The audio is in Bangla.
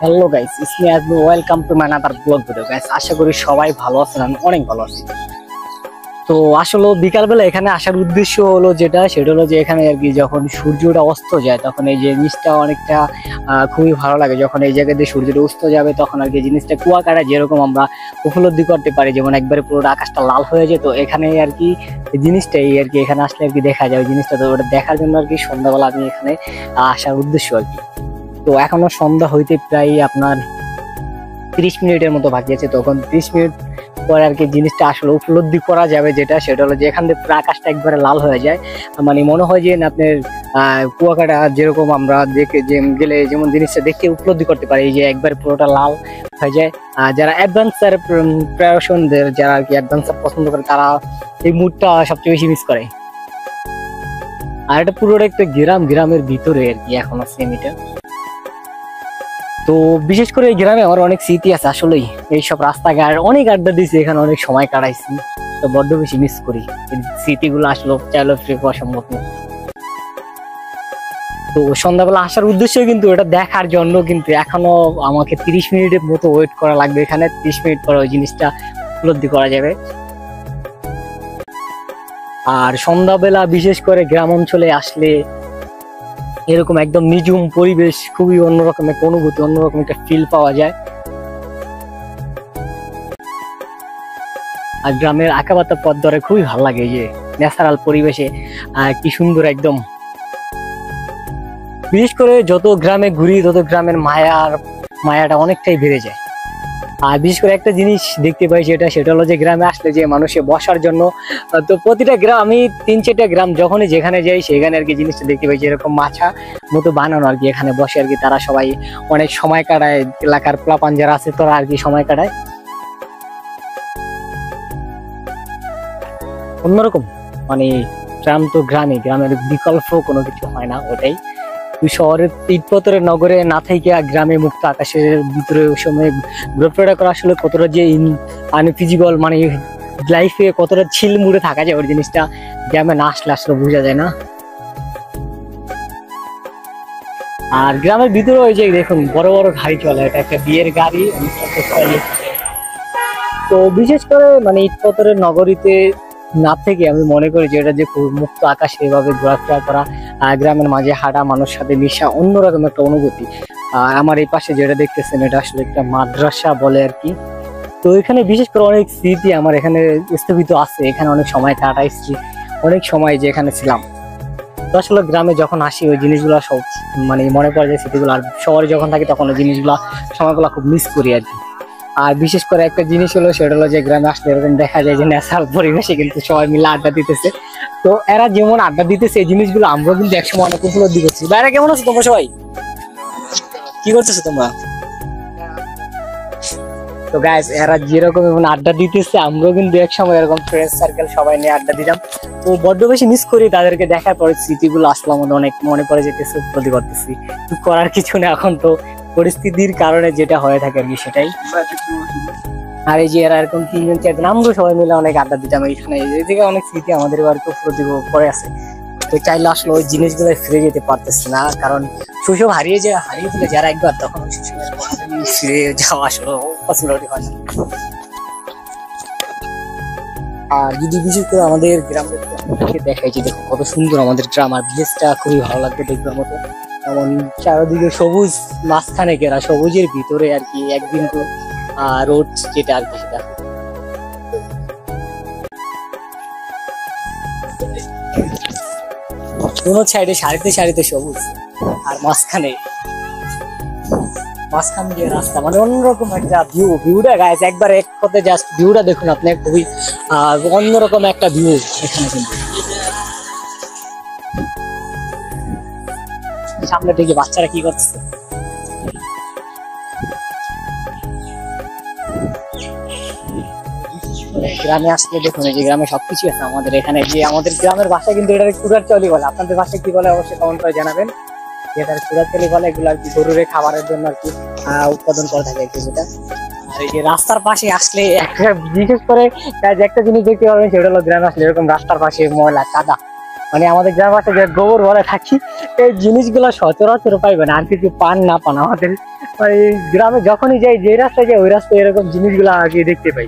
Hello guys, it's me Azmi, welcome to my another blog video guys. আশা করি সবাই ভালো আছেন, আমি অনেক ভালো আছি। তো আসলে বিকালবেলা এখানে আসার উদ্দেশ্য হলো সেটা হলো যে এখানে আর কি যখন সূর্যটা অস্ত যায় তখন এই যে জিনিসটা অনেকটা খুবই ভালো লাগে। যখন এই জায়গা দিয়ে সূর্যটা অস্ত যাবে তখন আর কি জিনিসটা কুয়াকাটা যেরকম আমরা উপলব্ধি করতে পারি, যেমন একবারে পুরো আকাশটা লাল হয়ে যায়। তো এখানে আর কি জিনিসটা এই আর কি এখানে আসলে আর কি দেখা যায় জিনিসটা। তো ওটা দেখার জন্য আর কি সন্ধ্যাবেলা আমি এখানে আসার উদ্দেশ্য আর কি। তো এখনো সন্ধ্যা হইতে প্রায় আপনার 30 মিনিটের মতো বাকি আছে। তখন 30 মিনিট পরে আর কি জিনিসটা আসলে উপলব্ধি করা যাবে, সেটা হলো যে এখান থেকে পুরো আকাশটা একবারে লাল হয়ে যায়। মানে মনে হয় যে আপনার কুয়াকাটা যেরকম আমরা দেখে গেলে যেমন জিনিসটা দেখে উপলব্ধি করতে পারি, এই যে একবার পুরোটা লাল হয়ে যায়। যারা অ্যাডভেঞ্চার প্রিপারেশনদের যারা আর কি অ্যাডভেঞ্চার পছন্দ করে তারা এই মুডটা সবচেয়ে বেশি মিস করে। আর এটা পুরোটা একটা গ্রামের ভিতরে আর কি এখনো সেমিটা। তো বিশেষ করে এই গ্রামে আমার অনেক স্মৃতি আছে আসলেই। এইসব রাস্তাঘাট অনেক আড্ডা দিয়েছি, এখানে অনেক সময় কাটাইছি। তো বড্ড বেশি মিস করি এই স্মৃতিগুলো, আসলে চাইলেও ফিরে পাওয়া সম্ভব না। তো সন্ধ্যাবেলা আসার উদ্দেশ্য কিন্তু এটা দেখার জন্য কিন্তু এখনো আমাকে 30 মিনিটের মতো ওয়েট করা লাগবে। এখানে 30 মিনিট পরে ওই জিনিসটা উপলব্ধি করা যাবে। আর সন্ধ্যাবেলা বিশেষ করে গ্রাম অঞ্চলে আসলে এরকম একদম নিঝুম পরিবেশ, খুবই অন্যরকম একটা অনুভূতি, অন্যরকম একটা ফিল পাওয়া যায়। আর গ্রামের আঁকাবাতা পথ ধরে খুবই ভালো লাগে, যে ন্যাচারাল পরিবেশে কি সুন্দর একদম। বিশেষ করে যত গ্রামে ঘুরি তত গ্রামের মায়াটা অনেকটাই বেড়ে যায়। আর বিশেষ করে একটা জিনিস দেখতে পাই সেটা হলো যে গ্রামে আসলে যে মানুষে বসার জন্য, তো প্রতিটা গ্রাম আমি 3-4টা গ্রাম যখনই যেখানে যাই সেখানে আর কি জিনিসটা দেখতে পাই যে এরকম মাছা মতো বানানো আর কি, এখানে বসে আর কি তারা সবাই অনেক সময় কাটায়। এলাকার পোলাপান যারা আছে তারা আর কি সময় কাটায় অন্যরকম। মানে গ্রাম তো গ্রামের বিকল্প কোনো কিছু হয় না, ওটাই। শহরের ইটপতরের নগরে না থেকে গ্রামে মুক্ত আকাশের ভিতরে ওই সময় ঘোরাফেরা করা আসলে কতটা যে আনফিজিবল, মানে লাইফে কতটা ছিল মুড়ে থাকা যায় ওই জিনিসটা গ্রামে না আসলে আসলে বোঝা যায় না। আর গ্রামের ভিতরে ওই যে দেখুন বড় বড় গাড়ি চলে, এটা একটা বিয়ের গাড়ি। তো বিশেষ করে মানে ইটপতরের নগরীতে না থেকে আমি মনে করি যে এটা যে মুক্ত আকাশে এভাবে ঘোরাফেরা করা, গ্রামের মাঝে হাঁটা, মানুষের সাথে মিশা অন্যরকম একটা অনুভূতি। আমার এই পাশে যেটা দেখতেছেন এটা আসলে একটা মাদ্রাসা বলে আর কি। তো এখানে বিশেষ করে অনেক স্মৃতি আমার এখানে স্থগিত আছে, এখানে অনেক সময় কাটাইছি, অনেক সময় যে এখানে ছিলাম। তো আসলে গ্রামে যখন আসি ওই জিনিসগুলো সব মানে মনে পড়ে যায় স্মৃতিগুলো। আর শহরে যখন থাকি তখন ওই জিনিসগুলো সময়গুলো খুব মিস করি আর কি। আর বিশেষ করে একটা জিনিস হলো সেটা হলো যে গ্রামে আসলে এরকম দেখা যায় যে ন্যাচারাল পরিবেশে কিন্তু সবাই মিলে আড্ডা দিতেছে। তো এরা যেমন আড্ডা দিতেছে এই জিনিসগুলো আমরা কিন্তু একসময় অনেক উপলব্ধি করছি। বাইরে কেমন আছো তোমরা সবাই, কি করতেছো তোমরা? তো গাইস এরা যেরকম এখন আড্ডা দিতেছে আমরাও কিন্তু একসময় এরকম ফ্রেন্ড সার্কেল সবাই নিয়ে আড্ডা দিতাম। তো বড্ড বেশি মিস করি তাদেরকে, দেখার পরে স্মৃতিগুলো আসলে আমাদের অনেক মনে পড়ে যেতেছে, উপলব্ধি করতেছি। তো করার কিছু না, এখন তো পরিস্থিতির কারণে যেটা হয়ে থাকে আর কি সেটাই। আর এই যে এরা এরকম 3-4 জন আমরাও সবাই মিলে অনেক আড্ডা দিতাম এইখানে, এই থেকে অনেক স্মৃতি আমাদের বাড়িতে উপলব্ধি করে আছে। তো চাইলে আসলে ওই জিনিসগুলো ফিরে যেতে পারতেছি না, কারণ শৈশব হারিয়ে ফেলে যারা একবার, তখন ফিরে যাওয়া আসলে পসিবিলিটি হয় না। আর যদি বিশেষ করে আমাদের গ্রামের দেখাই যে দেখো কত সুন্দর আমাদের গ্রাম, আর ভিলেজটা খুবই ভালো লাগবে দেখবার মতো। এমন চারদিকে সবুজ, মাঝখানে ঘেরা, সবুজের ভিতরে আর কি একদিন তো রোড যেটা আর কি সেটা। কোন সাইডে সারিতে সবুজ, আর মাঝখান দিয়ে রাস্তা, মানে অন্যরকম একটা ভিউটা গাইস একবার এক কথায় জাস্ট ভিউটা দেখুন আপনি, খুবই অন্যরকম একটা ভিউ এখানে। কিন্তু সামনে থেকে বাচ্চারা কি করতেছে, গ্রামে আসলে দেখুন এই যে গ্রামে সবকিছু আছে আমাদের এখানে। যে আমাদের গ্রামের ভাষা কিন্তু এটা কুড়ার চলি বলে, আপনাদের ভাষায় কি বলে অবশ্যই কমেন্ট করে জানাবেন। যেটা কুড়ার চলি বলে এগুলো আর কি গরুর খাবারের জন্য আর কি উৎপাদন করে থাকে যেটা। আর এই যে রাস্তার পাশে আসলে একটা বিশেষ করে একটা জিনিস দেখতে পাবেন সেটা হলো গ্রামে আসলে এরকম রাস্তার পাশে ময়লা কাদা, মানে আমাদের গ্রামে যে গোবর বলে থাকি, এই জিনিসগুলো সচরাচর পাইবেন। আর কিছু পান না পান আমাদের মানে গ্রামে যখনই যাই, যে রাস্তায় যাই ওই রাস্তায় এরকম জিনিসগুলো আগে দেখতে পাই।